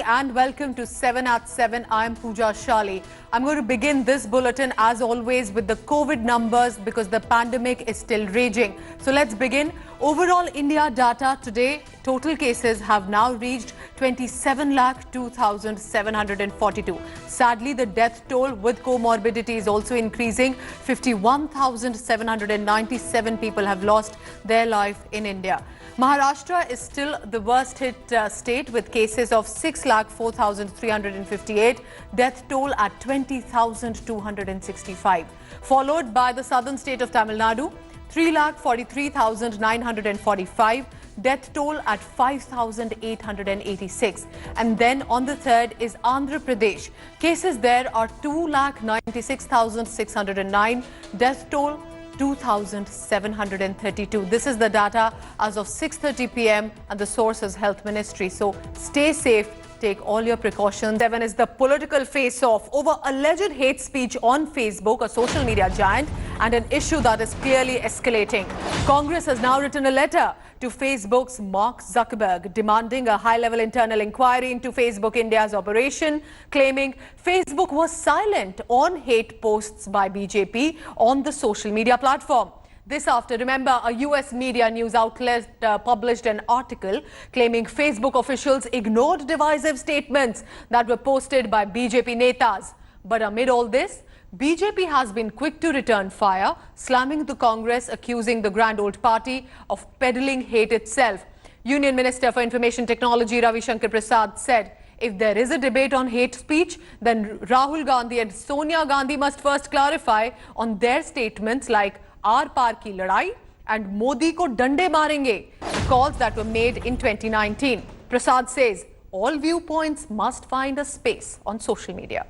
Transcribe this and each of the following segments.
and welcome to 7 at 7. I'm Pooja Shali. I'm going to begin this bulletin as always with the COVID numbers because the pandemic is still raging. So let's begin. Overall India data today, total cases have now reached 27,02,742. Sadly, the death toll with comorbidity is also increasing. 51,797 people have lost their life in India. Maharashtra is still the worst hit state with cases of 6,04,358, death toll at 20,265. Followed by the southern state of Tamil Nadu, 3,43,945, death toll at 5,886. And then on the third is Andhra Pradesh. Cases there are 2,96,609, death toll 2,732. This is the data as of 6:30 p.m. and the source is Health Ministry. So stay safe. Take all your precautions. 7 is the political face-off over alleged hate speech on Facebook, a social media giant, and an issue that is clearly escalating. Congress has now written a letter to Facebook's Mark Zuckerberg, demanding a high-level internal inquiry into Facebook India's operation, claiming Facebook was silent on hate posts by BJP on the social media platform. This after, remember, a US media news outlet published an article claiming Facebook officials ignored divisive statements that were posted by BJP netas. But amid all this, BJP has been quick to return fire, slamming the Congress, accusing the grand old party of peddling hate itself. Union Minister for Information Technology Ravi Shankar Prasad said, if there is a debate on hate speech, then Rahul Gandhi and Sonia Gandhi must first clarify on their statements like आर पार की लड़ाई and Modi को डंडे मारेंगे, calls that were made in 2019. Prasad says all viewpoints must find a space on social media.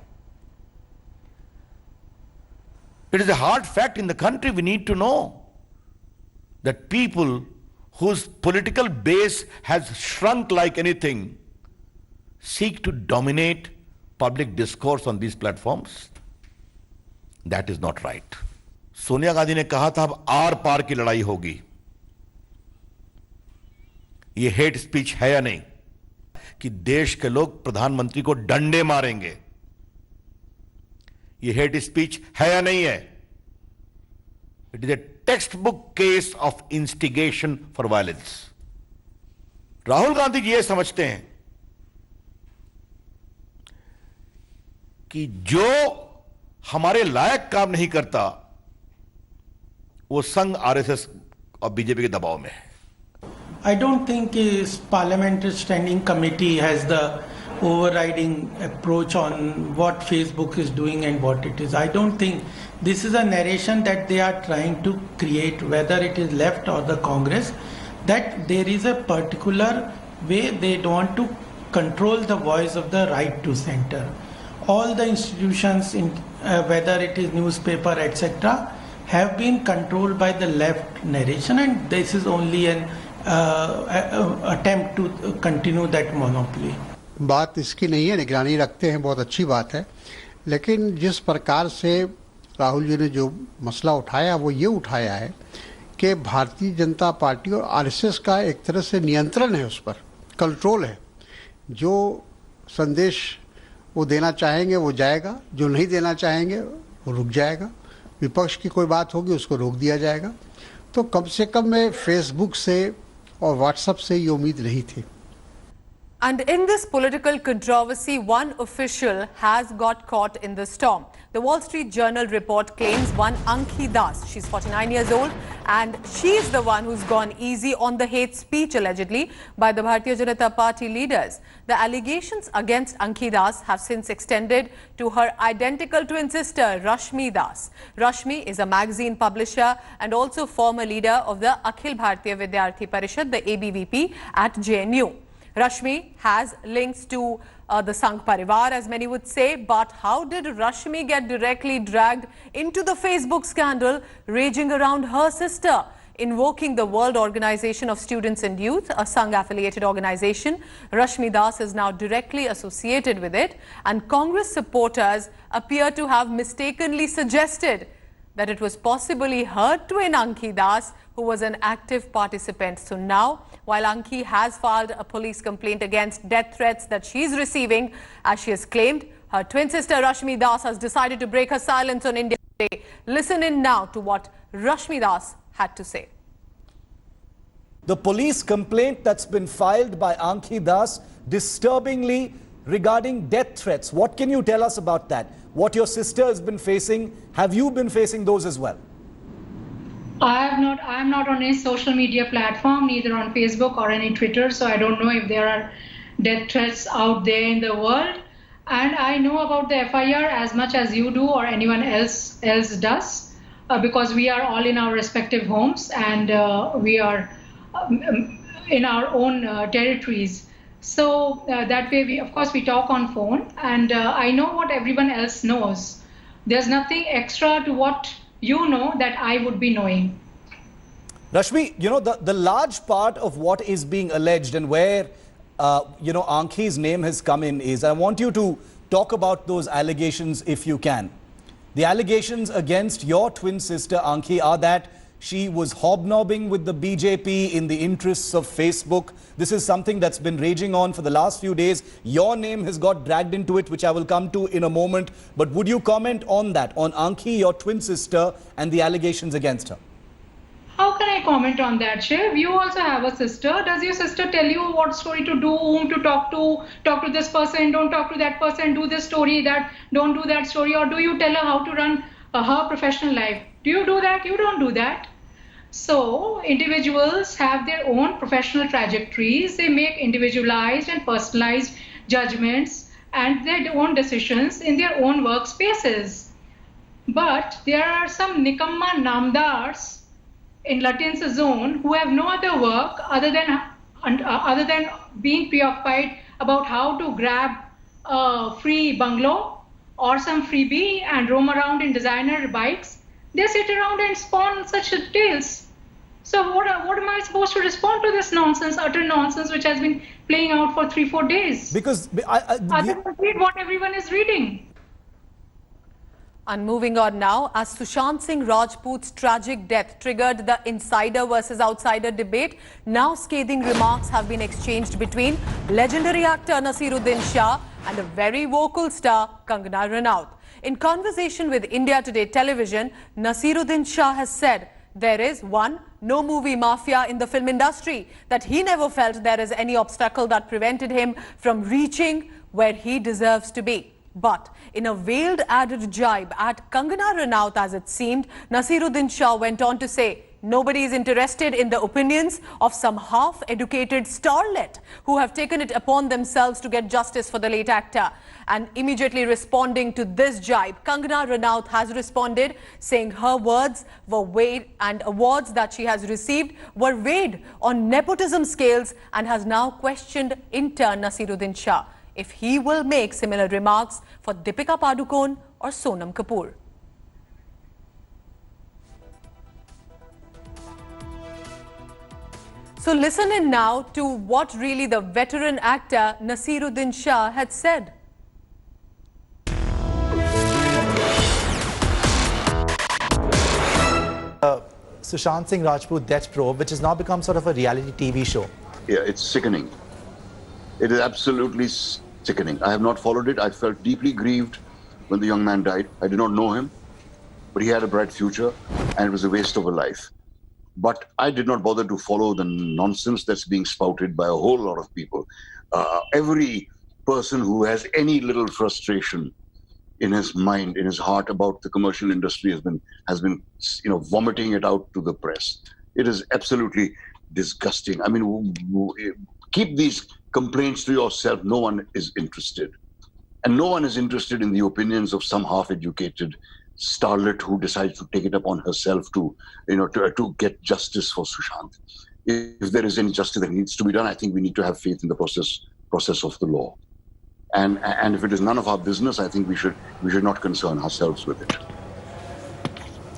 It is a hard fact in the country. We need to know that people whose political base has shrunk like anything seek to dominate public discourse on these platforms. That is not right. Sonia Gandhi ने कहा था अब are पार की लड़ाई होगी. ये hate speech है या नहीं कि देश के लोग प्रधानमंत्री को डंडे मारेंगे? ये हेट स्पीच है या नहीं है? It is a textbook case of instigation for violence. Rahul Gandhi ji ये समझते हैं कि जो हमारे लायक काम नहीं करता वो संघ आरएसएस और बीजेपी के दबाव में है. I don't think his parliamentary standing committee has the overriding approach on what Facebook is doing and what it is. I don't think this is a narration that they are trying to create, whether it is left or the Congress, that there is a particular way they want to control the voice of the right to center. All the institutions, whether it is newspaper, etc., have been controlled by the left narration, and this is only an attempt to continue that monopoly. बात इसकी नहीं है, निगरानी रखते हैं, बहुत अच्छी बात है, लेकिन जिस प्रकार से राहुल जी ने जो मसला उठाया वो ये उठाया है कि भारतीय जनता पार्टी और आरएसएस का एक तरह से नियंत्रण है, उस पर कंट्रोल है. जो संदेश वो देना चाहेंगे वो जाएगा, जो नहीं देना चाहेंगे वो रुक जाएगा. विपक्ष की कोई बात होगी उसको रोक दिया जाएगा. तो कम से कम मैं फेसबुक से और व्हाट्सएप से ये उम्मीद नहीं थी. And in this political controversy, one official has got caught in the storm. The Wall Street Journal report claims one Ankhi Das. She's 49 years old and she's the one who's gone easy on the hate speech allegedly by the Bharatiya Janata Party leaders. The allegations against Ankhi Das have since extended to her identical twin sister, Rashmi Das. Rashmi is a magazine publisher and also former leader of the Akhil Bharatiya Vidyarthi Parishad, the ABVP at JNU. Rashmi has links to the Sangh Parivar, as many would say, but how did Rashmi get directly dragged into the Facebook scandal raging around her sister? Invoking the World Organization of Students and Youth, a Sangh-affiliated organization, Rashmi Das is now directly associated with it, and Congress supporters appear to have mistakenly suggested that it was possibly her twin Ankhi Das who was an active participant. So now, while Ankhi has filed a police complaint against death threats that she is receiving, as she has claimed, her twin sister Rashmi Das has decided to break her silence on India Today. Listen in now to what Rashmi Das had to say. The police complaint that's been filed by Ankhi Das disturbingly regarding death threats. What can you tell us about that? What your sister has been facing, have you been facing those as well? I am not on any social media platform, neither on Facebook or any Twitter, so I don't know if there are death threats out there in the world. And I know about the FIR as much as you do or anyone else does, because we are all in our respective homes and we are in our own territories. So that way, of course, we talk on phone, and I know what everyone else knows. There's nothing extra to what you know that I would be knowing. Rashmi, you know, the large part of what is being alleged and where, you know, Ankhi's name has come in is, I want you to talk about those allegations if you can. The allegations against your twin sister Ankhi are that she was hobnobbing with the BJP in the interests of Facebook. This is something that's been raging on for the last few days. Your name has got dragged into it, which I will come to in a moment. But would you comment on that, on Ankhi, your twin sister, and the allegations against her? How can I comment on that, Shiv? You also have a sister. Does your sister tell you what story to do, whom to talk to this person, don't talk to that person, do this story, that, don't do that story, or do you tell her how to run her professional life? Do you do that? You don't do that. So individuals have their own professional trajectories. They make individualized and personalized judgments and their own decisions in their own workspaces. But there are some nikamma namdars in Latin's zone who have no other work other than being preoccupied about how to grab a free bungalow or some freebie and roam around in designer bikes. They sit around and spawn such tales. So what am I supposed to respond to this nonsense, utter nonsense, which has been playing out for 3-4 days? Because Other than read what everyone is reading. And moving on now, as Sushant Singh Rajput's tragic death triggered the insider versus outsider debate, now scathing remarks have been exchanged between legendary actor Naseeruddin Shah and a very vocal star Kangana Ranaut. In conversation with India Today television, Naseeruddin Shah has said there is, one, no movie mafia in the film industry, that he never felt there is any obstacle that prevented him from reaching where he deserves to be. But in a veiled added jibe at Kangana Ranaut, as it seemed, Naseeruddin Shah went on to say, nobody is interested in the opinions of some half-educated starlet who have taken it upon themselves to get justice for the late actor. And immediately responding to this jibe, Kangana Ranaut has responded, saying her words were weighed and awards that she has received were weighed on nepotism scales, and has now questioned in turn Naseeruddin Shah if he will make similar remarks for Deepika Padukone or Sonam Kapoor. So listen in now to what really the veteran actor Naseeruddin Shah had said. Sushant Singh Rajput death probe, which has now become sort of a reality TV show. Yeah, it's sickening. It is absolutely sickening. I have not followed it. I felt deeply grieved when the young man died. I did not know him, but he had a bright future, and it was a waste of a life. But I did not bother to follow the nonsense that's being spouted by a whole lot of people. Every person who has any little frustration in his mind, in his heart about the commercial industry has been, vomiting it out to the press. It is absolutely disgusting. I mean, keep these complaints to yourself. No one is interested. And no one is interested in the opinions of some half-educated starlet who decides to take it upon herself to get justice for Sushant. If there is any justice that needs to be done, I think we need to have faith in the process of the law. And if it is none of our business, I think we should not concern ourselves with it.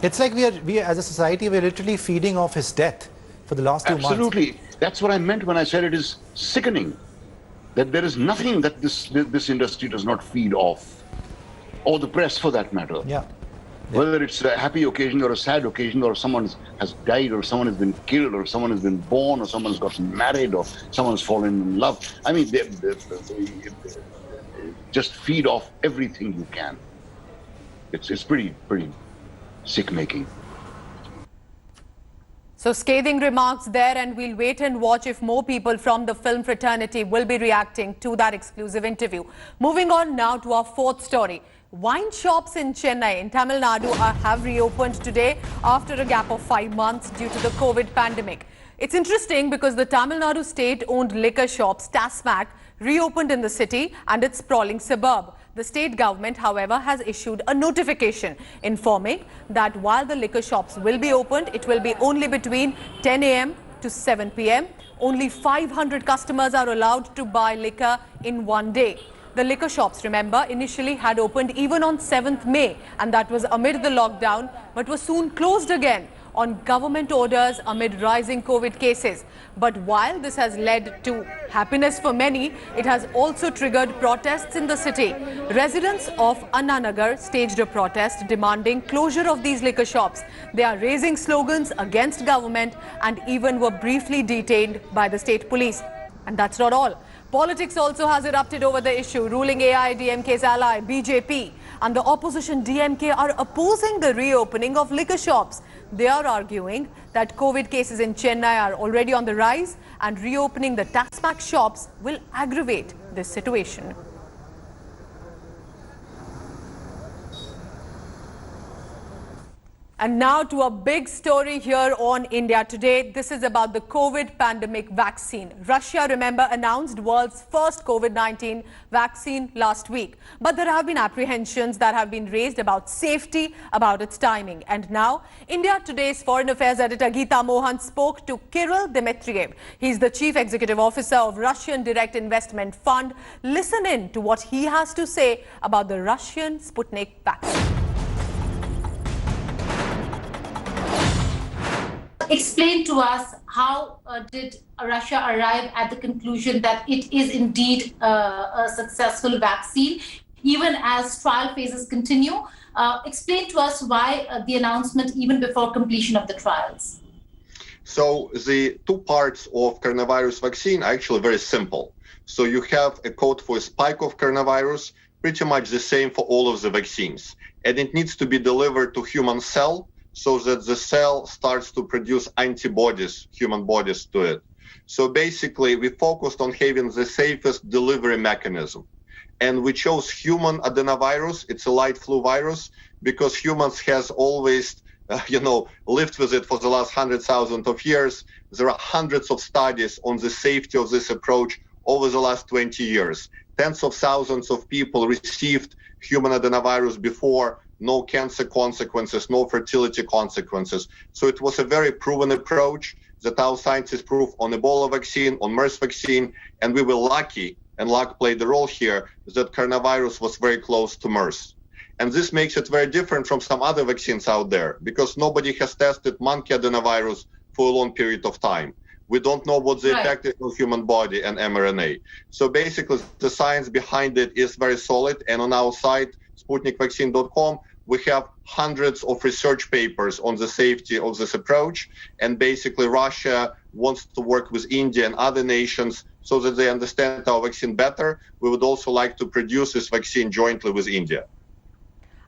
It's like we as a society, we're literally feeding off his death for the last 2 months. Absolutely. That's what I meant when I said it is sickening. That there is nothing that this industry does not feed off. Or the press, for that matter. Yeah. Whether it's a happy occasion or a sad occasion, or someone has died, or someone has been killed, or someone has been born, or someone's got married, or someone's fallen in love. I mean, they just feed off everything you can. It's pretty sick-making. So scathing remarks there, and we'll wait and watch if more people from the film fraternity will be reacting to that exclusive interview. Moving on now to our fourth story. Wine shops in Chennai in Tamil Nadu have reopened today after a gap of 5 months due to the COVID pandemic. It's interesting because the Tamil Nadu state-owned liquor shops, TASMAC, reopened in the city and its sprawling suburb. The state government, however, has issued a notification informing that while the liquor shops will be opened, it will be only between 10 a.m. to 7 p.m. Only 500 customers are allowed to buy liquor in one day. The liquor shops, remember, initially had opened even on 7th May, and that was amid the lockdown, but was soon closed again on government orders amid rising COVID cases. But while this has led to happiness for many, it has also triggered protests in the city. Residents of Anna Nagar staged a protest demanding closure of these liquor shops. They are raising slogans against government and even were briefly detained by the state police. And that's not all. Politics also has erupted over the issue. Ruling AIADMK's ally BJP and the opposition DMK are opposing the reopening of liquor shops. They are arguing that COVID cases in Chennai are already on the rise and reopening the TASMAC shops will aggravate this situation. And now to a big story here on India Today. This is about the COVID pandemic vaccine. Russia, remember, announced world's first COVID-19 vaccine last week. But there have been apprehensions that have been raised about safety, about its timing. And now, India Today's Foreign Affairs editor Geeta Mohan spoke to Kirill Dmitriev. He's the chief executive officer of Russian Direct Investment Fund. Listen in to what he has to say about the Russian Sputnik vaccine. Explain to us how did Russia arrive at the conclusion that it is indeed a successful vaccine, even as trial phases continue. Explain to us why the announcement even before completion of the trials. So the two parts of coronavirus vaccine are actually very simple. So you have a code for a spike of coronavirus, pretty much the same for all of the vaccines. And it needs to be delivered to human cell, so that the cell starts to produce antibodies, human bodies to it. So basically, we focused on having the safest delivery mechanism. And we chose human adenovirus. It's a light flu virus because humans has always, lived with it for the last 100,000 of years. There are hundreds of studies on the safety of this approach over the last 20 years. Tens of thousands of people received human adenovirus before. No cancer consequences, no fertility consequences. So it was a very proven approach that our scientists proved on Ebola vaccine, on MERS vaccine, and we were lucky, and luck played a role here, that coronavirus was very close to MERS. And this makes it very different from some other vaccines out there, because nobody has tested monkey adenovirus for a long period of time. We don't know what the effect is on human body and mRNA. So basically, the science behind it is very solid, and on our site, SputnikVaccine.com, we have hundreds of research papers on the safety of this approach. And basically, Russia wants to work with India and other nations so that they understand our vaccine better. We would also like to produce this vaccine jointly with India.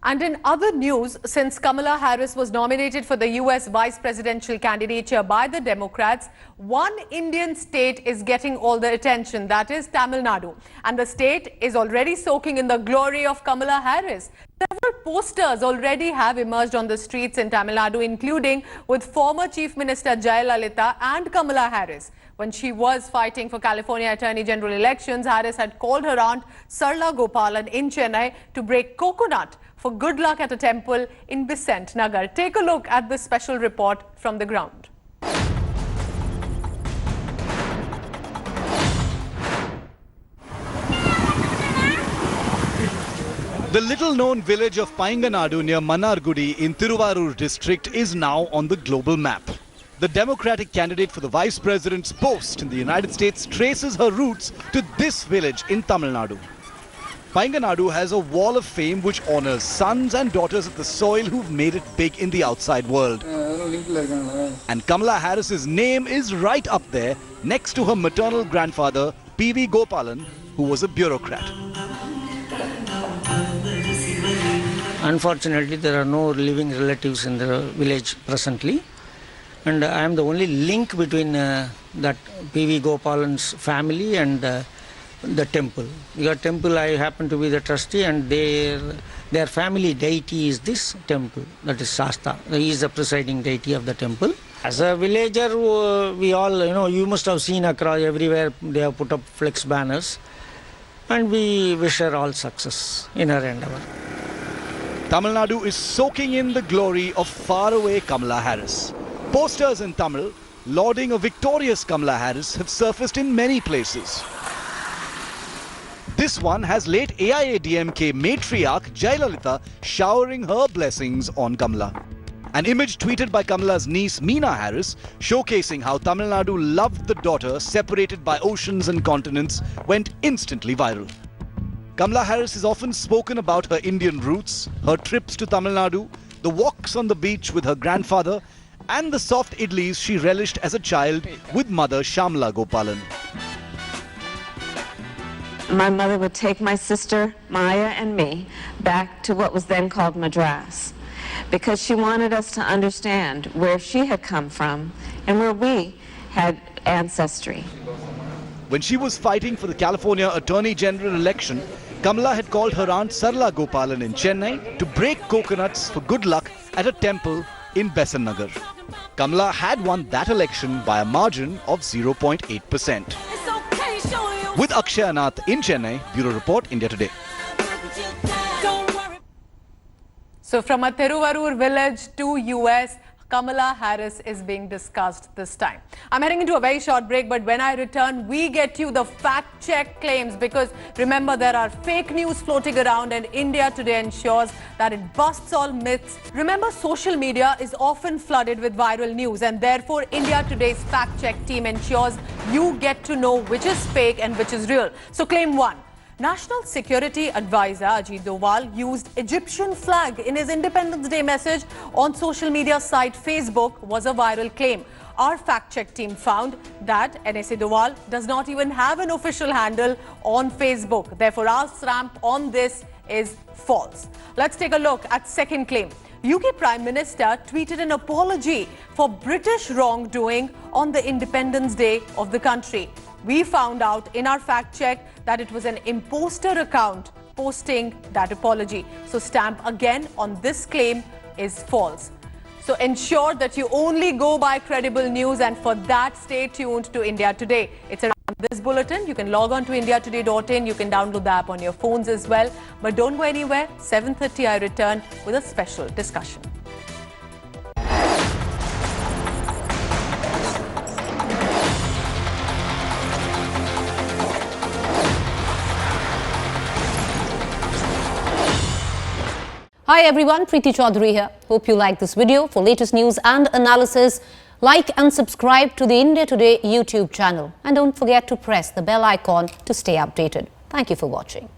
And in other news, since Kamala Harris was nominated for the US vice presidential candidature by the Democrats, one Indian state is getting all the attention, that is Tamil Nadu. And the state is already soaking in the glory of Kamala Harris. Several posters already have emerged on the streets in Tamil Nadu, including with former Chief Minister Jayalalitha and Kamala Harris. When she was fighting for California Attorney General elections, Harris had called her aunt Sarla Gopalan in Chennai to break coconut for good luck at a temple in Besant Nagar. Take a look at this special report from the ground. The little-known village of Painganadu near Mannargudi in Thiruvarur district is now on the global map. The Democratic candidate for the vice president's post in the United States traces her roots to this village in Tamil Nadu. Painganadu has a wall of fame which honors sons and daughters of the soil who've made it big in the outside world. And Kamala Harris's name is right up there next to her maternal grandfather P.V. Gopalan, who was a bureaucrat. Unfortunately, there are no living relatives in the village presently. And I am the only link between that P.V. Gopalan's family and the temple. Your temple, I happen to be the trustee, and their family deity is this temple, that is Shasta. He is the presiding deity of the temple. As a villager, we all, you must have seen across everywhere they have put up flex banners, and we wish her all success in her endeavor. Tamil Nadu is soaking in the glory of faraway Kamala Harris. Posters in Tamil lauding a victorious Kamala Harris have surfaced in many places. This one has late AIADMK matriarch Jayalalitha showering her blessings on Kamala. An image tweeted by Kamala's niece Meena Harris showcasing how Tamil Nadu loved the daughter separated by oceans and continents went instantly viral. Kamala Harris is often spoken about her Indian roots, her trips to Tamil Nadu, the walks on the beach with her grandfather, and the soft idlis she relished as a child with mother Shamla Gopalan. My mother would take my sister Maya and me back to what was then called Madras, because she wanted us to understand where she had come from and where we had ancestry. When she was fighting for the California Attorney General election, Kamala had called her aunt Sarla Gopalan in Chennai to break coconuts for good luck at a temple in Besant Nagar. Kamala had won that election by a margin of 0.8%. With Akshay Anath in Chennai, Bureau Report, India Today. So from a Thiruvarur village to US, Kamala Harris is being discussed this time. I'm heading into a very short break, but when I return, we get you the fact-check claims, because remember, there are fake news floating around and India Today ensures that it busts all myths. Remember, social media is often flooded with viral news, and therefore India Today's fact-check team ensures you get to know which is fake and which is real. So claim 1. National Security Advisor Ajit Doval used Egyptian flag in his Independence Day message on social media site Facebook was a viral claim. Our fact-check team found that NSA Doval does not even have an official handle on Facebook. Therefore, our stamp on this is false. Let's take a look at second claim. UK Prime Minister tweeted an apology for British wrongdoing on the Independence Day of the country. We found out in our fact check that it was an imposter account posting that apology. So stamp again on this claim is false. So ensure that you only go by credible news, and for that stay tuned to India Today. It's around this bulletin. You can log on to indiatoday.in. You can download the app on your phones as well. But don't go anywhere. 7:30 I return with a special discussion. Hi everyone, Preeti Chaudhary here. Hope you like this video. For latest news and analysis, like and subscribe to the India Today YouTube channel. And don't forget to press the bell icon to stay updated. Thank you for watching.